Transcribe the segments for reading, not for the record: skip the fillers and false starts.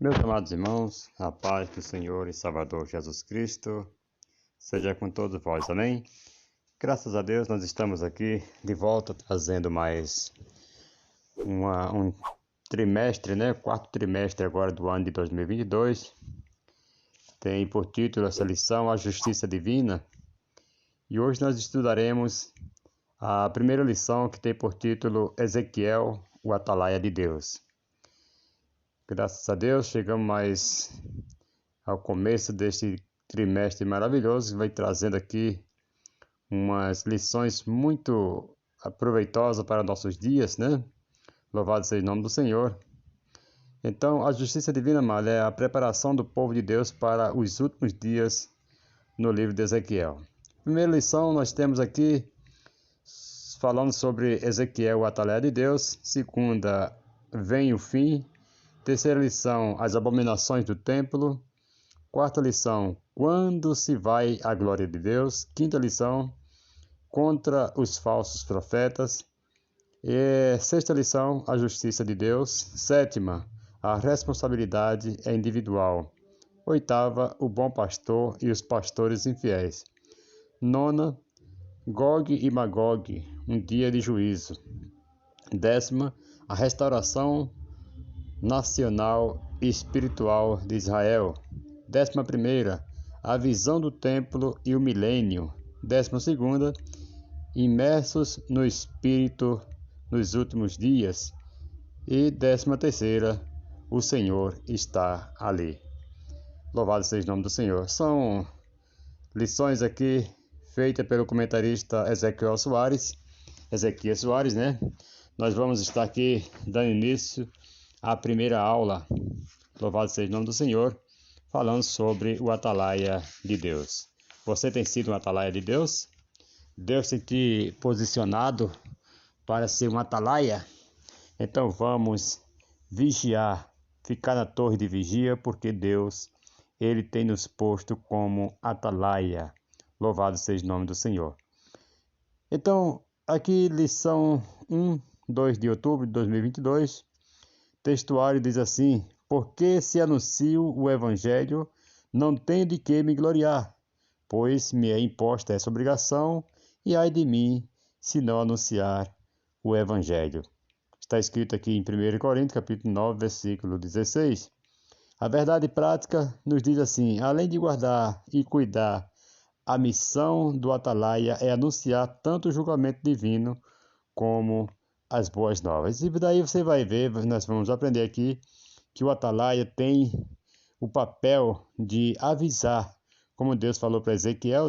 Meus amados irmãos, a paz do Senhor e Salvador Jesus Cristo seja com todos vós, amém? Graças a Deus nós estamos aqui de volta trazendo mais um trimestre, quarto trimestre agora do ano de 2022. Tem por título essa lição, a Justiça Divina. E hoje nós estudaremos a primeira lição, que tem por título Ezequiel, o Atalaia de Deus. Graças a Deus chegamos mais ao começo deste trimestre maravilhoso, que vai trazendo aqui umas lições muito proveitosas para nossos dias, Louvado seja o nome do Senhor. Então, a justiça divina, amado, é a preparação do povo de Deus para os últimos dias no livro de Ezequiel. Primeira lição, nós temos aqui falando sobre Ezequiel, o Atalaia de Deus. Segunda, vem o fim. Terceira lição, as abominações do templo. Quarta lição, quando se vai a glória de Deus. Quinta lição, contra os falsos profetas. Sexta lição, a justiça de Deus. Sétima, a responsabilidade é individual. Oitava, o bom pastor e os pastores infiéis. Nona, Gog e Magog, um dia de juízo. Décima, a restauração nacional e espiritual de Israel. 11ª, a visão do templo e o milênio. 12ª, imersos no Espírito nos últimos dias. E 13ª, o Senhor está ali. Louvado seja o nome do Senhor. São lições aqui feitas pelo comentarista Ezequias Soares, Nós vamos estar aqui dando início à primeira aula, louvado seja o nome do Senhor, falando sobre o Atalaia de Deus. Você tem sido um Atalaia de Deus? Deus tem te posicionado para ser um Atalaia? Então vamos vigiar, ficar na torre de vigia, porque Deus, Ele tem nos posto como Atalaia. Louvado seja o nome do Senhor. Então, aqui lição 2 de outubro de 2022, textuário diz assim: porque se anuncio o Evangelho, não tenho de que me gloriar, pois me é imposta essa obrigação, e ai de mim, se não anunciar o Evangelho. Está escrito aqui em 1 Coríntios, capítulo 9, versículo 16. A verdade prática nos diz assim: além de guardar e cuidar, a missão do Atalaia é anunciar tanto o julgamento divino como as boas novas. E daí você vai ver, nós vamos aprender aqui, que o Atalaia tem o papel de avisar, como Deus falou para Ezequiel,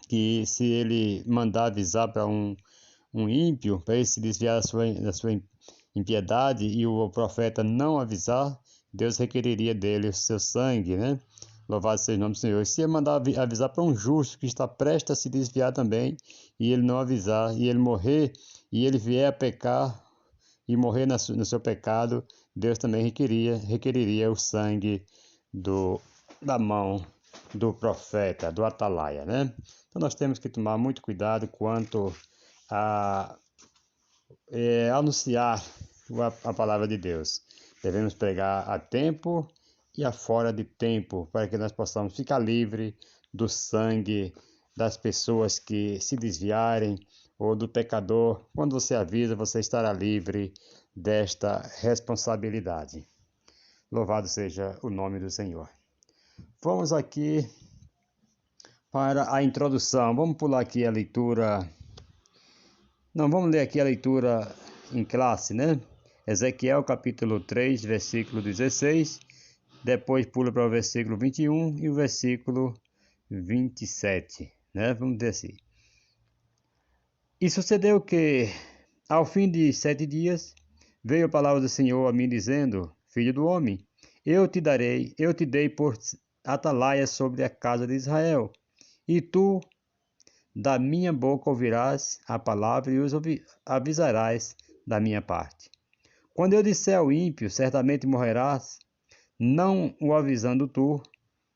que se ele mandar avisar para um ímpio, para ele se desviar da sua impiedade, e o profeta não avisar, Deus requeriria dele o seu sangue, Louvado seja o nome do Senhor. E se ele mandar avisar para um justo que está prestes a se desviar também, e ele não avisar, e ele morrer, e ele vier a pecar, e morrer no seu pecado, Deus também requeriria o sangue da mão do profeta, do Atalaia, Então nós temos que tomar muito cuidado quanto a anunciar a palavra de Deus. Devemos pregar a tempo e a fora de tempo, para que nós possamos ficar livre do sangue das pessoas que se desviarem, ou do pecador. Quando você avisa, você estará livre desta responsabilidade. Louvado seja o nome do Senhor. Vamos aqui para a introdução. Vamos pular aqui a leitura. Não, vamos ler aqui a leitura em classe, Ezequiel capítulo 3, versículo 16. Depois pula para o versículo 21 e o versículo 27, Vamos dizer assim. E sucedeu que, ao fim de 7 dias, veio a palavra do Senhor a mim, dizendo: filho do homem, eu te dei por atalaia sobre a casa de Israel, e tu da minha boca ouvirás a palavra e os avisarás da minha parte. Quando eu disser ao ímpio, certamente morrerás, não o avisando tu,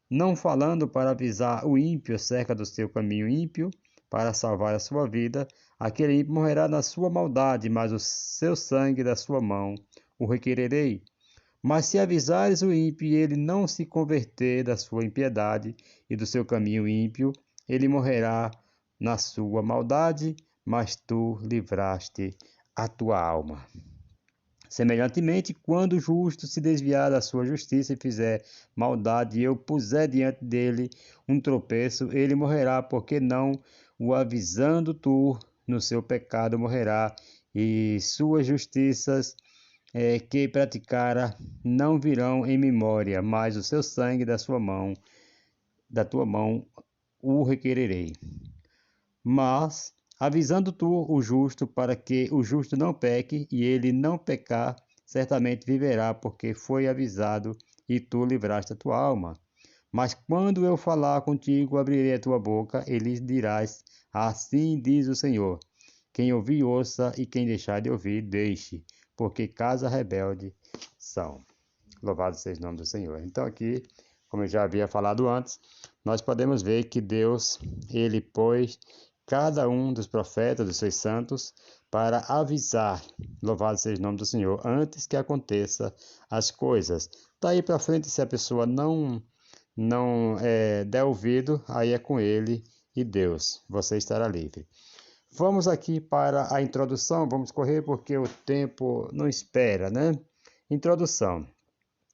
não falando para avisar o ímpio acerca do seu caminho ímpio, para salvar a sua vida, aquele ímpio morrerá na sua maldade, mas o seu sangue da sua mão o requererei. Mas se avisares o ímpio e ele não se converter da sua impiedade e do seu caminho ímpio, ele morrerá na sua maldade, mas tu livraste a tua alma. Semelhantemente, quando o justo se desviar da sua justiça e fizer maldade, e eu puser diante dele um tropeço, ele morrerá, porque não o avisando tu no seu pecado morrerá, e suas justiças que praticara não virão em memória, mas o seu sangue da tua mão o requererei. Mas, avisando tu o justo, para que o justo não peque, e ele não pecar, certamente viverá, porque foi avisado, e tu livraste a tua alma. Mas quando eu falar contigo, abrirei a tua boca, e lhes dirás, assim diz o Senhor. Quem ouvir, ouça, e quem deixar de ouvir, deixe, porque casa rebelde são. Louvado seja o nome do Senhor. Então aqui, como eu já havia falado antes, nós podemos ver que Deus, ele pôs cada um dos profetas, dos seus santos, para avisar, louvado seja o nome do Senhor, antes que aconteça as coisas. Daí para frente, se a pessoa não der ouvido, aí é com ele e Deus, você estará livre. Vamos aqui para a introdução, vamos correr porque o tempo não espera, né? Introdução.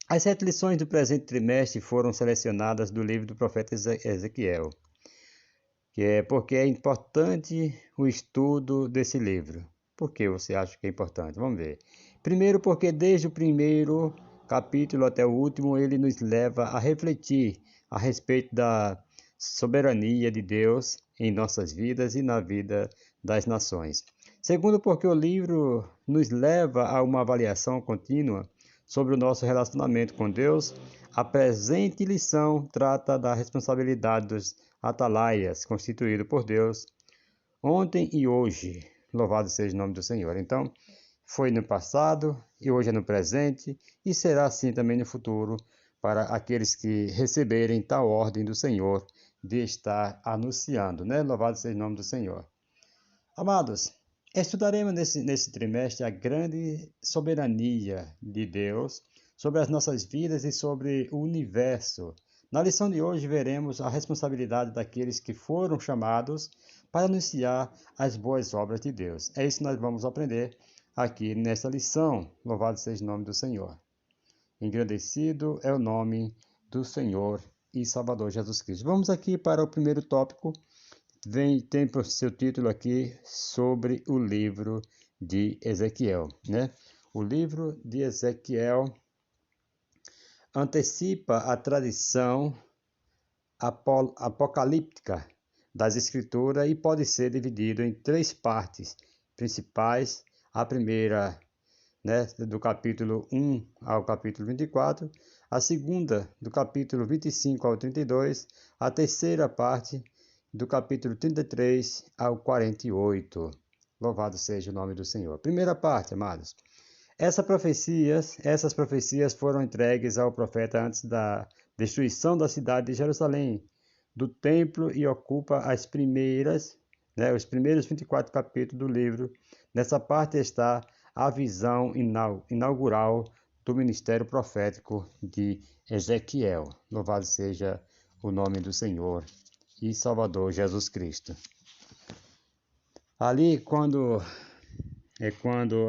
As 7 lições do presente trimestre foram selecionadas do livro do profeta Ezequiel, porque é importante o estudo desse livro. Por que você acha que é importante? Vamos ver. Primeiro, porque desde o primeiro capítulo até o último, ele nos leva a refletir a respeito da soberania de Deus em nossas vidas e na vida das nações. Segundo, porque o livro nos leva a uma avaliação contínua sobre o nosso relacionamento com Deus. A presente lição trata da responsabilidade dos atalaias constituído por Deus ontem e hoje. Louvado seja o nome do Senhor. Então, foi no passado e hoje é no presente e será assim também no futuro para aqueles que receberem tal ordem do Senhor de estar anunciando, né? Louvado seja o nome do Senhor. Amados, estudaremos nesse trimestre a grande soberania de Deus sobre as nossas vidas e sobre o universo. Na lição de hoje veremos a responsabilidade daqueles que foram chamados para anunciar as boas obras de Deus. É isso que nós vamos aprender aqui nesta lição. Louvado seja o nome do Senhor. Engrandecido é o nome do Senhor e Salvador Jesus Cristo. Vamos aqui para o primeiro tópico. Tem por seu título aqui sobre o livro de Ezequiel, né? O livro de Ezequiel antecipa a tradição apocalíptica das Escrituras e pode ser dividido em 3 partes principais. A primeira, né, do capítulo 1 ao capítulo 24, a segunda, do capítulo 25 ao 32, a terceira parte, do capítulo 33 ao 48. Louvado seja o nome do Senhor. Primeira parte, amados. Essas profecias foram entregues ao profeta antes da destruição da cidade de Jerusalém, do templo, e ocupa os primeiros 24 capítulos do livro. Nessa parte está a visão inaugural do ministério profético de Ezequiel. Louvado seja o nome do Senhor e Salvador Jesus Cristo. Ali, quando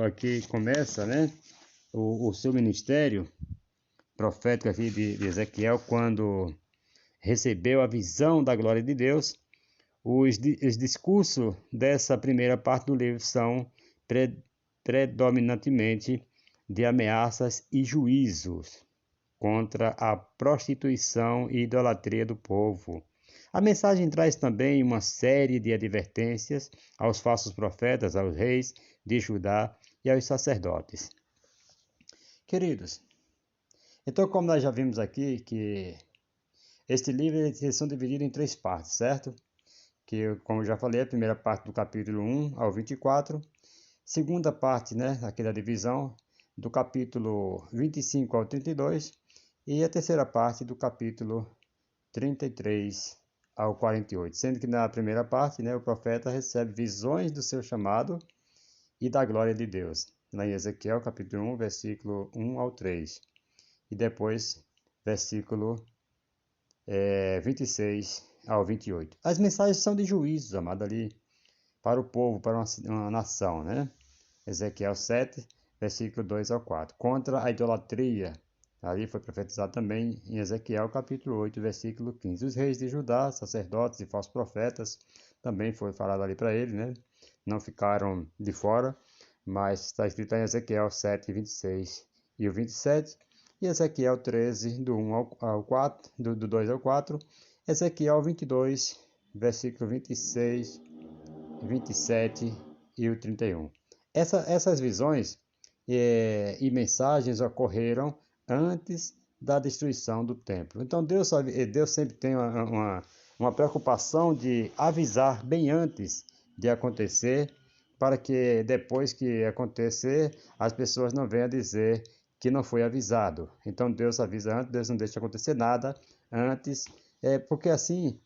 aqui começa, né, o seu ministério profético aqui de Ezequiel, quando recebeu a visão da glória de Deus, os discursos dessa primeira parte do livro são predominantemente de ameaças e juízos contra a prostituição e idolatria do povo. A mensagem traz também uma série de advertências aos falsos profetas, aos reis de Judá e aos sacerdotes. Queridos, então como nós já vimos aqui que este livro eles são divididos em 3 partes, certo? Que, como eu já falei, a primeira parte do capítulo 1 ao 24, segunda parte, né, aqui da divisão, do capítulo 25 ao 32, e a terceira parte do capítulo 33 ao 48, sendo que na primeira parte, né, o profeta recebe visões do seu chamado e da glória de Deus. Lá em Ezequiel, capítulo 1, versículo 1 ao 3. e depois versículo 26 ao 28. As mensagens são de juízos, amado, ali para o povo, para uma nação, né? Ezequiel 7, versículo 2 ao 4. Contra a idolatria, ali foi profetizado também em Ezequiel capítulo 8, versículo 15. Os reis de Judá, sacerdotes e falsos profetas, também foi falado ali para ele, né? Não ficaram de fora, mas está escrito em Ezequiel 7, 26 e o 27, e Ezequiel 13, do 1 ao 4, do 2 ao 4, Ezequiel 22, versículo 26, 27 e o 31. Essas visões e mensagens ocorreram antes da destruição do templo. Então Deus sempre tem uma preocupação de avisar bem antes de acontecer, para que depois que acontecer, as pessoas não venham dizer que não foi avisado. Então Deus avisa antes, Deus não deixa acontecer nada antes, porque assim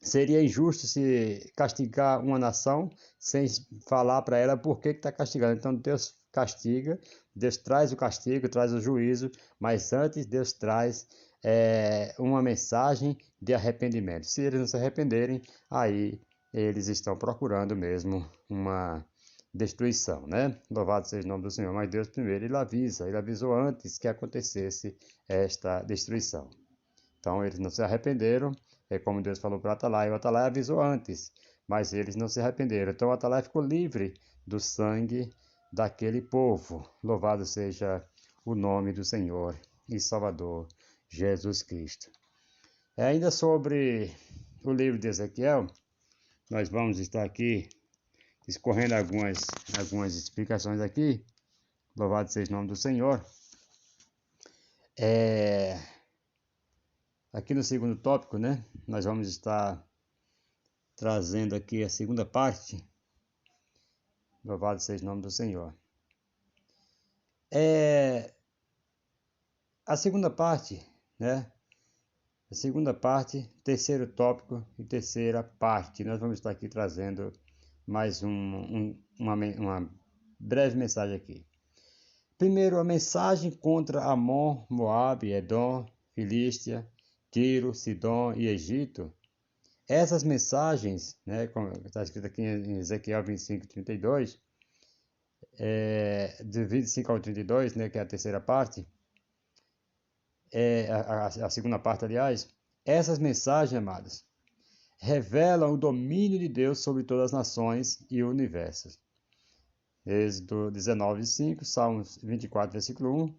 seria injusto se castigar uma nação sem falar para ela por que está castigando. Então Deus castiga, Deus traz o castigo, traz o juízo, mas antes Deus traz uma mensagem de arrependimento. Se eles não se arrependerem, aí eles estão procurando mesmo uma destruição, né? Louvado seja o nome do Senhor. Mas Deus primeiro, ele avisou antes que acontecesse esta destruição. Então eles não se arrependeram, como Deus falou para Atalaia. O Atalaia avisou antes, mas eles não se arrependeram. Então o Atalaia ficou livre do sangue daquele povo. Louvado seja o nome do Senhor e Salvador Jesus Cristo. Ainda sobre o livro de Ezequiel, nós vamos estar aqui escorrendo algumas explicações aqui. Louvado seja o nome do Senhor. Aqui no segundo tópico, né, nós vamos estar trazendo aqui a segunda parte. Louvado seja o nome do Senhor. A segunda parte, né? A segunda parte, terceiro tópico e terceira parte. Nós vamos estar aqui trazendo mais uma breve mensagem aqui. Primeiro, a mensagem contra Amon, Moabe, Edom, Filístia, Tiro, Sidom e Egito. Essas mensagens, né, como está escrito aqui em Ezequiel 25, 32, de 25 ao 32, né, que é a terceira parte, a segunda parte, aliás, essas mensagens, amados, revelam o domínio de Deus sobre todas as nações e o universo. Êxodo 19, 5, Salmos 24, versículo 1,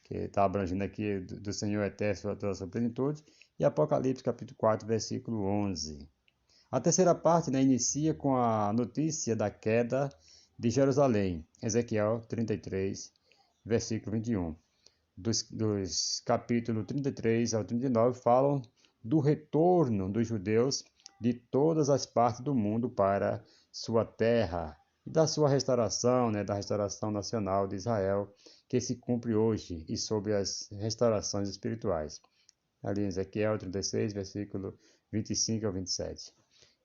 que está abrangindo aqui do Senhor eterno toda a sua plenitude, e Apocalipse capítulo 4, versículo 11. A terceira parte, né, inicia com a notícia da queda de Jerusalém, Ezequiel 33, versículo 21. Dos capítulos 33 ao 39 falam do retorno dos judeus de todas as partes do mundo para sua terra, e da sua restauração, né, da restauração nacional de Israel, que se cumpre hoje, e sobre as restaurações espirituais. Ali em Ezequiel 36, versículo 25 ao 27.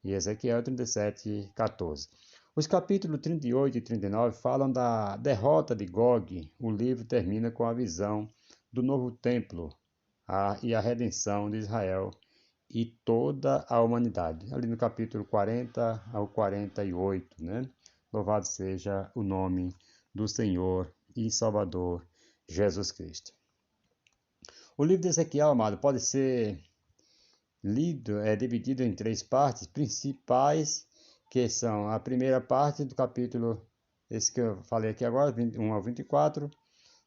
E Ezequiel 37, 14. Os capítulos 38 e 39 falam da derrota de Gog. O livro termina com a visão do novo templo e a redenção de Israel e toda a humanidade. Ali no capítulo 40 ao 48, né? Louvado seja o nome do Senhor e Salvador Jesus Cristo. O livro de Ezequiel, amado, pode ser lido, dividido em três partes principais, que são a primeira parte do capítulo, esse que eu falei aqui agora, 21 ao 24,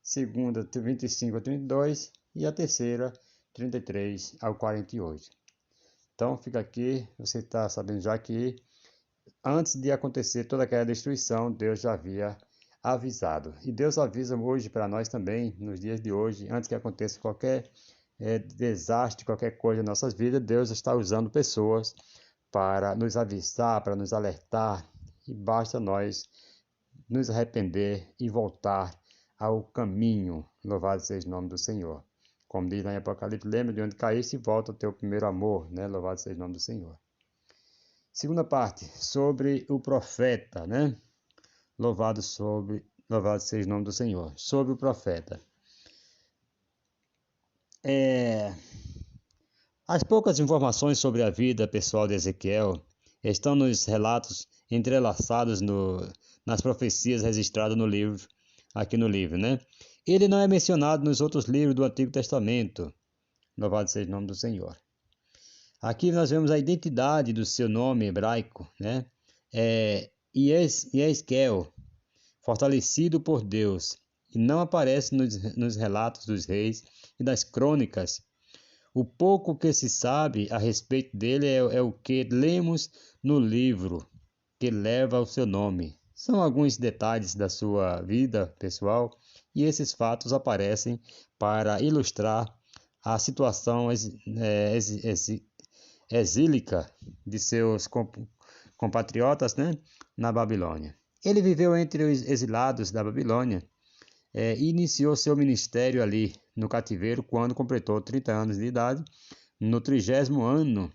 segunda, 25 ao 32, e a terceira, 33 ao 48. Então fica aqui, você está sabendo já que antes de acontecer toda aquela destruição, Deus já havia avisado. E Deus avisa hoje para nós também, nos dias de hoje, antes que aconteça qualquer desastre, qualquer coisa em nossas vidas, Deus está usando pessoas para nos avisar, para nos alertar, e basta nós nos arrepender e voltar ao caminho. Louvado seja o nome do Senhor. Como diz lá em Apocalipse, lembra de onde caíste e volta ao teu primeiro amor, né? Louvado seja o nome do Senhor. Segunda parte, sobre o profeta, né? Louvado seja o nome do Senhor. Sobre o profeta. É, as poucas informações sobre a vida pessoal de Ezequiel estão nos relatos entrelaçados nas profecias registradas no livro, aqui no livro, né? Ele não é mencionado nos outros livros do Antigo Testamento. Louvado seja o nome do Senhor. Aqui nós vemos a identidade do seu nome hebraico, né? Iesquel, fortalecido por Deus, e não aparece nos relatos dos reis e das crônicas. O pouco que se sabe a respeito dele é o que lemos no livro que leva o seu nome. São alguns detalhes da sua vida pessoal e esses fatos aparecem para ilustrar a situação exílica de seus compatriotas, né, na Babilônia. Ele viveu entre os exilados da Babilônia e iniciou seu ministério ali no cativeiro quando completou 30 anos de idade, no 30º ano,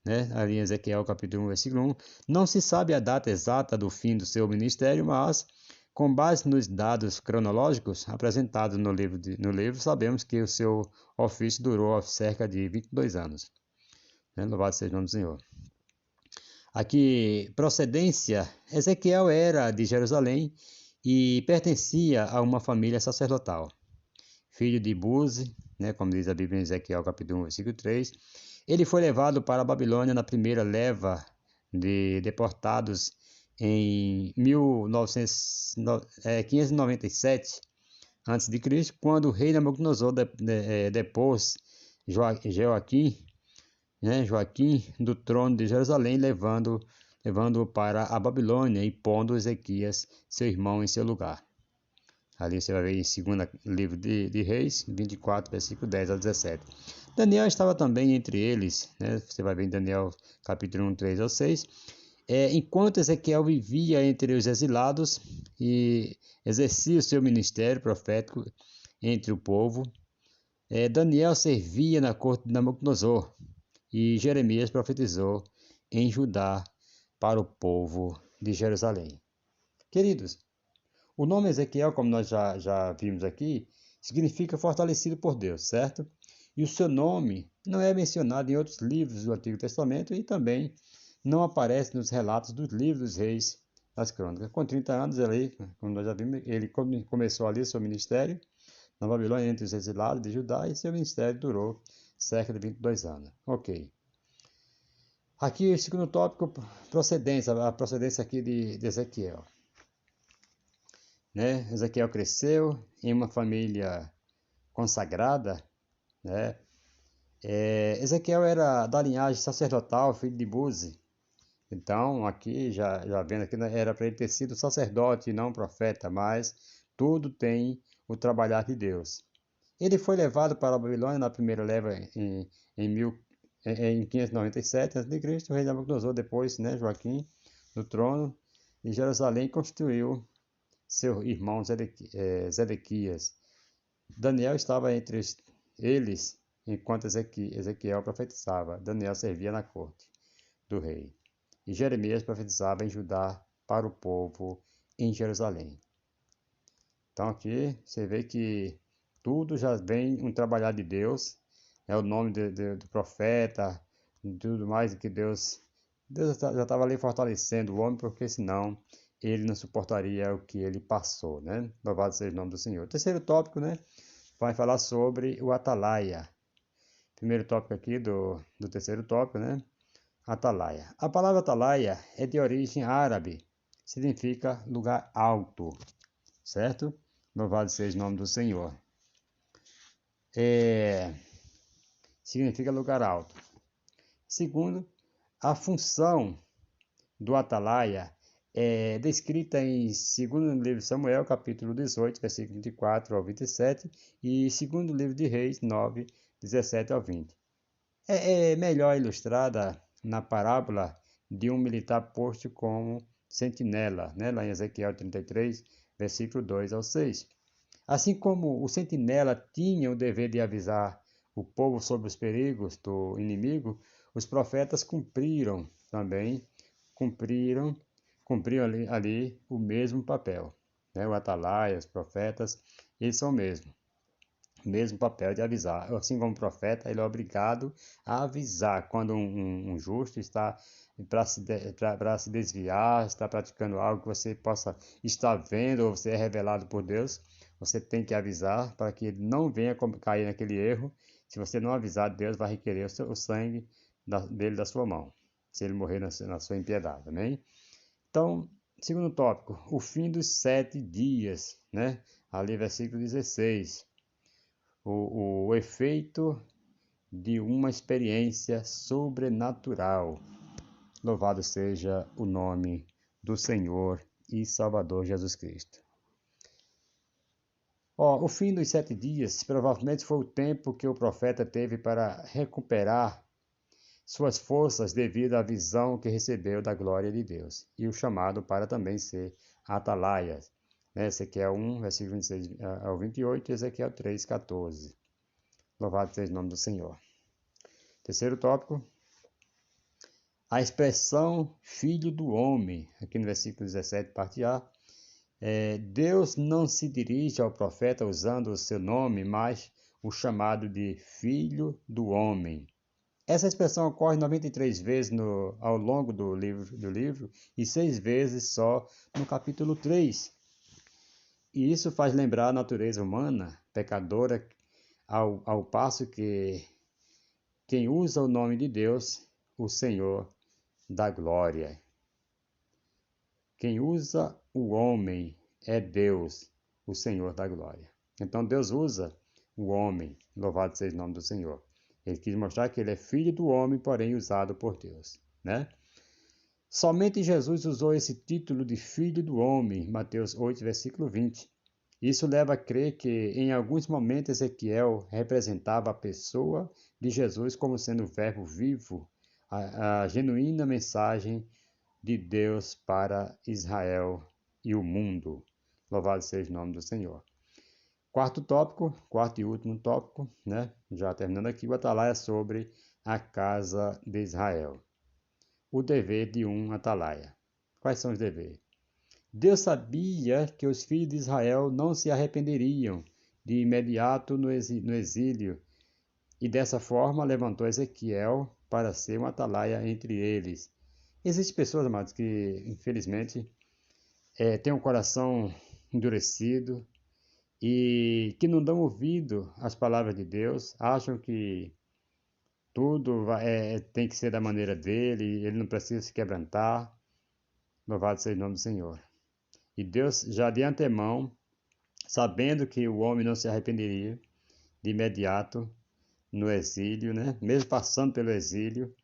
né, ali em Ezequiel capítulo 1, versículo 1. Não se sabe a data exata do fim do seu ministério, mas, com base nos dados cronológicos apresentados no livro, sabemos que o seu ofício durou cerca de 22 anos. Né? Louvado seja o nome do Senhor. Aqui, procedência, Ezequiel era de Jerusalém e pertencia a uma família sacerdotal. Filho de Buzi, né, como diz a Bíblia em Ezequiel capítulo 1, versículo 3, ele foi levado para a Babilônia na primeira leva de deportados em 597 a.C., quando o rei Nabucodonosor depôs Joaquim do trono de Jerusalém, levando-o para a Babilônia e pondo Ezequias, seu irmão, em seu lugar. Ali você vai ver em 2º livro de Reis, 24, versículo 10 a 17. Daniel estava também entre eles, né? Você vai ver em Daniel capítulo 1, 3 ao 6. Enquanto Ezequiel vivia entre os exilados e exercia o seu ministério profético entre o povo, Daniel servia na corte de Nabucodonosor e Jeremias profetizou em Judá para o povo de Jerusalém. Queridos, o nome Ezequiel, como nós já vimos aqui, significa fortalecido por Deus, certo? E o seu nome não é mencionado em outros livros do Antigo Testamento e também não aparece nos relatos dos livros dos reis das crônicas. Com 30 anos, como nós já vimos, ele começou ali seu ministério na Babilônia entre os exilados de Judá e seu ministério durou cerca de 22 anos. Ok. Aqui o segundo tópico, a procedência aqui de Ezequiel. Né? Ezequiel cresceu em uma família consagrada, né? Ezequiel era da linhagem sacerdotal, filho de Buzi. Então, aqui, já vendo aqui, né, era para ele ter sido sacerdote e não profeta, mas tudo tem o trabalhar de Deus. Ele foi levado para a Babilônia na primeira leva em 597 a.C. O rei Nabucodonosor, depois, né, Joaquim, no trono de Jerusalém, constituiu seu irmão Zedequias. Daniel estava entre eles enquanto Ezequiel profetizava. Daniel servia na corte do rei. E Jeremias profetizava em Judá para o povo em Jerusalém. Então aqui você vê que tudo já vem um trabalhar de Deus, é o nome do profeta, tudo mais que Deus já estava ali fortalecendo o homem, porque senão ele não suportaria o que ele passou, né? Louvado seja o nome do Senhor. Terceiro tópico, né? Vai falar sobre o Atalaia. Primeiro tópico aqui do terceiro tópico, né? Atalaia. A palavra Atalaia é de origem árabe, significa lugar alto, certo? Louvado seja o nome do Senhor. Significa lugar alto. Segundo, a função do Atalaia é descrita em 2º livro de Samuel, capítulo 18, versículo 24 ao 27, e 2º livro de Reis, 9, 17 ao 20. É melhor ilustrada na parábola de um militar posto como sentinela, né, lá em Ezequiel 33, versículo 2 ao 6. Assim como o sentinela tinha o dever de avisar o povo sobre os perigos do inimigo, os profetas cumpriram ali o mesmo papel. Né? O atalaia, os profetas, eles são o mesmo. mesmo papel de avisar. Assim como o profeta, ele é obrigado a avisar quando um justo está para se desviar, está praticando algo que você possa estar vendo ou você é revelado por Deus. Você tem que avisar para que ele não venha cair naquele erro. Se você não avisar, Deus vai requerer o sangue dele da sua mão, se ele morrer na sua impiedade, amém? Então, segundo tópico, o fim dos 7 dias, né? Ali, versículo 16. O efeito de uma experiência sobrenatural. Louvado seja o nome do Senhor e Salvador Jesus Cristo. O fim dos 7 dias provavelmente foi o tempo que o profeta teve para recuperar suas forças devido à visão que recebeu da glória de Deus e o chamado para também ser atalaia. Ezequiel 1, versículo 26 ao 28 e Ezequiel 3, 14. Louvado seja o nome do Senhor. Terceiro tópico, a expressão filho do homem, aqui no versículo 17, parte A. Deus não se dirige ao profeta usando o seu nome, mas o chamado de filho do homem. Essa expressão ocorre 93 vezes ao longo do livro e 6 vezes só no capítulo 3. E isso faz lembrar a natureza humana, pecadora, ao passo que quem usa o nome de Deus, o Senhor da glória. Quem usa o homem é Deus, o Senhor da glória. Então Deus usa o homem, louvado seja o nome do Senhor. Ele quis mostrar que ele é filho do homem, porém usado por Deus, né? Somente Jesus usou esse título de filho do homem, Mateus 8, versículo 20. Isso leva a crer que em alguns momentos Ezequiel representava a pessoa de Jesus como sendo o verbo vivo, a genuína mensagem de Deus para Israel e o mundo. Louvado seja o nome do Senhor. Quarto e último tópico, né? Já terminando aqui, o atalaia sobre a casa de Israel. O dever de um atalaia. Quais são os deveres? Deus sabia que os filhos de Israel não se arrependeriam de imediato no exílio, e dessa forma levantou Ezequiel para ser um atalaia entre eles. Existem pessoas, amados, que infelizmente têm um coração endurecido e que não dão ouvido às palavras de Deus, acham que tudo tem que ser da maneira dele, ele não precisa se quebrantar. Louvado seja o nome do Senhor. E Deus, já de antemão, sabendo que o homem não se arrependeria de imediato no exílio, né? Mesmo passando pelo exílio,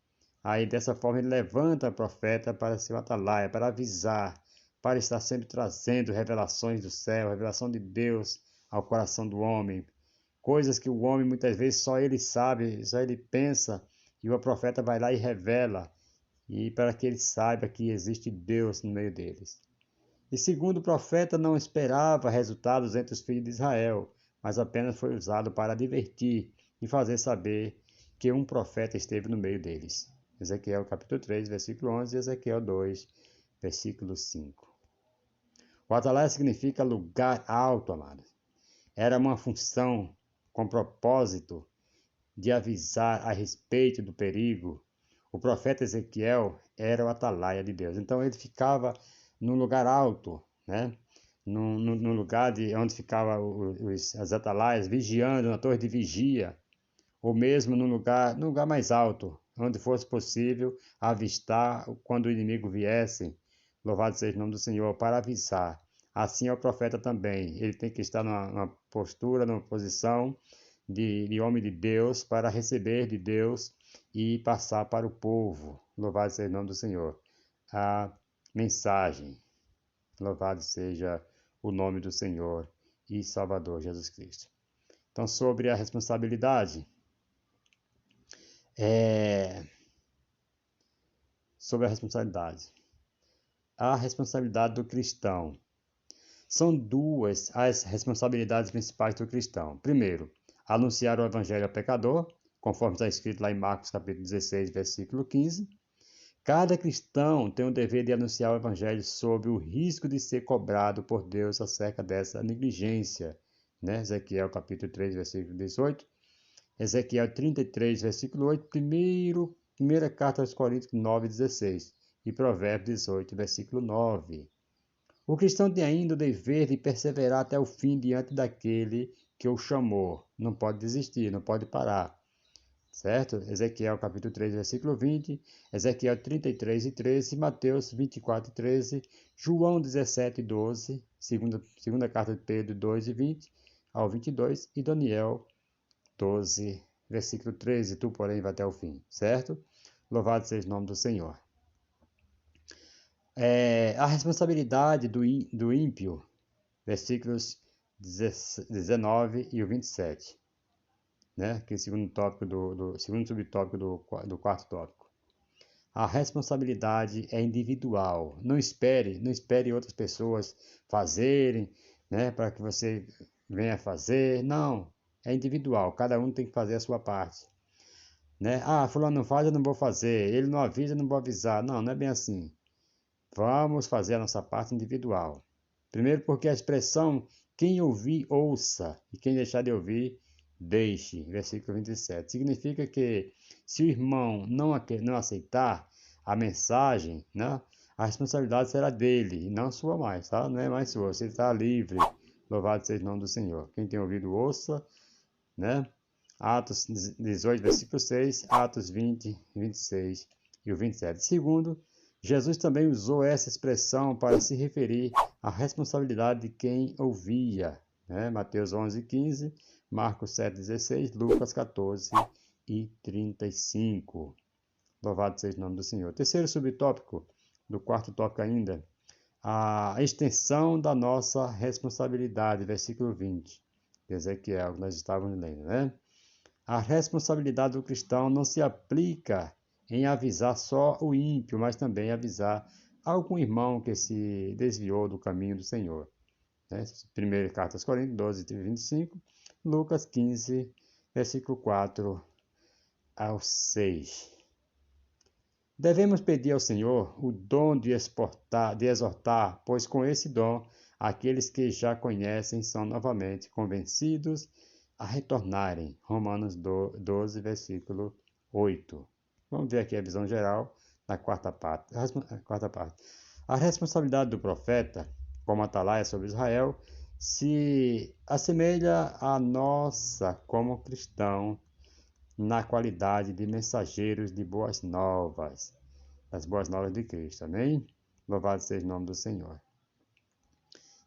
aí dessa forma ele levanta o profeta para ser o atalaia, para avisar, para estar sempre trazendo revelações do céu, revelação de Deus ao coração do homem. Coisas que o homem muitas vezes só ele sabe, só ele pensa, e o profeta vai lá e revela, e para que ele saiba que existe Deus no meio deles. E segundo o profeta, não esperava resultados entre os filhos de Israel, mas apenas foi usado para divertir e fazer saber que um profeta esteve no meio deles. Ezequiel capítulo 3, versículo 11 e Ezequiel 2, versículo 5. O atalaia significa lugar alto, amados. Era uma função com propósito de avisar a respeito do perigo. O profeta Ezequiel era o atalaia de Deus. Então ele ficava num lugar alto, né? Num lugar onde ficavam as atalaias vigiando, na torre de vigia, ou mesmo num lugar mais alto, onde fosse possível avistar quando o inimigo viesse. Louvado seja o nome do Senhor, para avisar. Assim é o profeta também. Ele tem que estar numa postura, numa posição de homem de Deus, para receber de Deus e passar para o povo. Louvado seja o nome do Senhor. A mensagem. Louvado seja o nome do Senhor e Salvador Jesus Cristo. Então, sobre a responsabilidade. Sobre a responsabilidade. A responsabilidade do cristão. São duas as responsabilidades principais do cristão. Primeiro, anunciar o evangelho ao pecador, conforme está escrito lá em Marcos capítulo 16, versículo 15. Cada cristão tem o dever de anunciar o evangelho sob o risco de ser cobrado por Deus acerca dessa negligência né? Ezequiel capítulo 3, versículo 18. Ezequiel 33, versículo 8. Primeira carta aos Coríntios 9, 16. E Provérbios 18, versículo 9. O cristão tem ainda o dever de perseverar até o fim diante daquele que o chamou. Não pode desistir, não pode parar. Certo? Ezequiel capítulo 3, versículo 20, Ezequiel 33 e 13, Mateus 24 e 13, João 17 e 12, segunda carta de Pedro 2 e 20 ao 22 e Daniel 12, versículo 13, tu porém vai até o fim, certo? Louvado seja o nome do Senhor. A responsabilidade do ímpio, versículos 19 e o 27. Né? Que é o segundo tópico segundo subtópico do quarto tópico. A responsabilidade é individual. Não espere outras pessoas fazerem, né, para que você venha fazer. Não, é individual. Cada um tem que fazer a sua parte, né? Ah, fulano não faz, eu não vou fazer. Ele não avisa, eu não vou avisar. Não, não é bem assim. Vamos fazer a nossa parte individual. Primeiro porque a expressão quem ouvir, ouça, e quem deixar de ouvir, deixe, versículo 27. Significa que se o irmão não aceitar a mensagem, né, a responsabilidade será dele e não sua mais, tá? Não é mais sua, você está livre. Louvado seja o nome do Senhor. Quem tem ouvido, ouça, né? Atos 18, versículo 6, Atos 20, 26 e o 27. Segundo, Jesus também usou essa expressão para se referir à responsabilidade de quem ouvia, né? Mateus 11, 15, Marcos 7, 16, Lucas 14 e 35. Louvado seja o nome do Senhor. Terceiro subtópico, do quarto tópico ainda, a extensão da nossa responsabilidade, versículo 20, de Ezequiel, que nós estávamos lendo, né? A responsabilidade do cristão não se aplica em avisar só o ímpio, mas também avisar algum irmão que se desviou do caminho do Senhor. Né? Primeira carta aos Coríntios 12, 25, Lucas 15, versículo 4 ao 6. Devemos pedir ao Senhor o dom de exortar, pois com esse dom, aqueles que já conhecem são novamente convencidos a retornarem. Romanos 12, versículo 8. Vamos ver aqui a visão geral da quarta parte. A responsabilidade do profeta, como atalaia sobre Israel, se assemelha à nossa como cristão na qualidade de mensageiros de boas novas, das boas novas de Cristo. Amém? Louvado seja o nome do Senhor.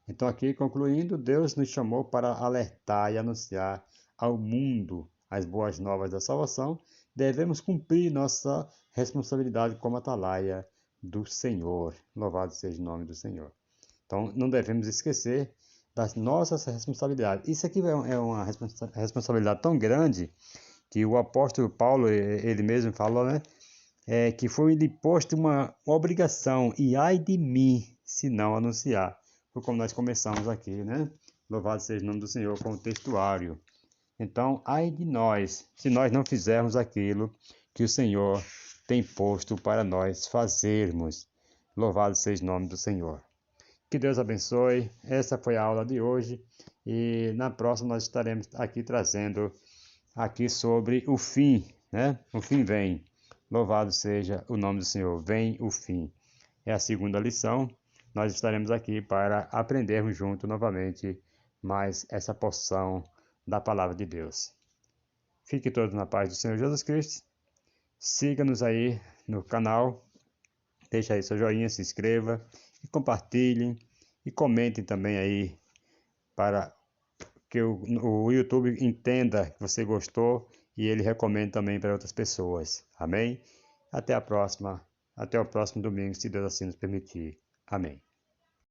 Então aqui, concluindo, Deus nos chamou para alertar e anunciar ao mundo as boas novas da salvação. Devemos cumprir nossa responsabilidade como atalaia do Senhor. Louvado seja o nome do Senhor. Então, não devemos esquecer das nossas responsabilidades. Isso aqui é uma responsabilidade tão grande que o apóstolo Paulo, ele mesmo falou, né? Que foi-lhe posto uma obrigação, e ai de mim, se não anunciar. Foi como nós começamos aqui, né? Louvado seja o nome do Senhor com o textuário. Então, ai de nós, se nós não fizermos aquilo que o Senhor tem posto para nós fazermos. Louvado seja o nome do Senhor. Que Deus abençoe. Essa foi a aula de hoje. E na próxima nós estaremos aqui trazendo aqui sobre o fim, né? O fim vem. Louvado seja o nome do Senhor. Vem o fim. É a segunda lição. Nós estaremos aqui para aprendermos junto novamente mais essa porção da palavra de Deus. Fique todos na paz do Senhor Jesus Cristo. Siga-nos aí no canal. Deixa aí seu joinha, se inscreva e compartilhem e comentem também aí para que o YouTube entenda que você gostou e ele recomenda também para outras pessoas. Amém? Até a próxima. Até o próximo domingo, se Deus assim nos permitir. Amém.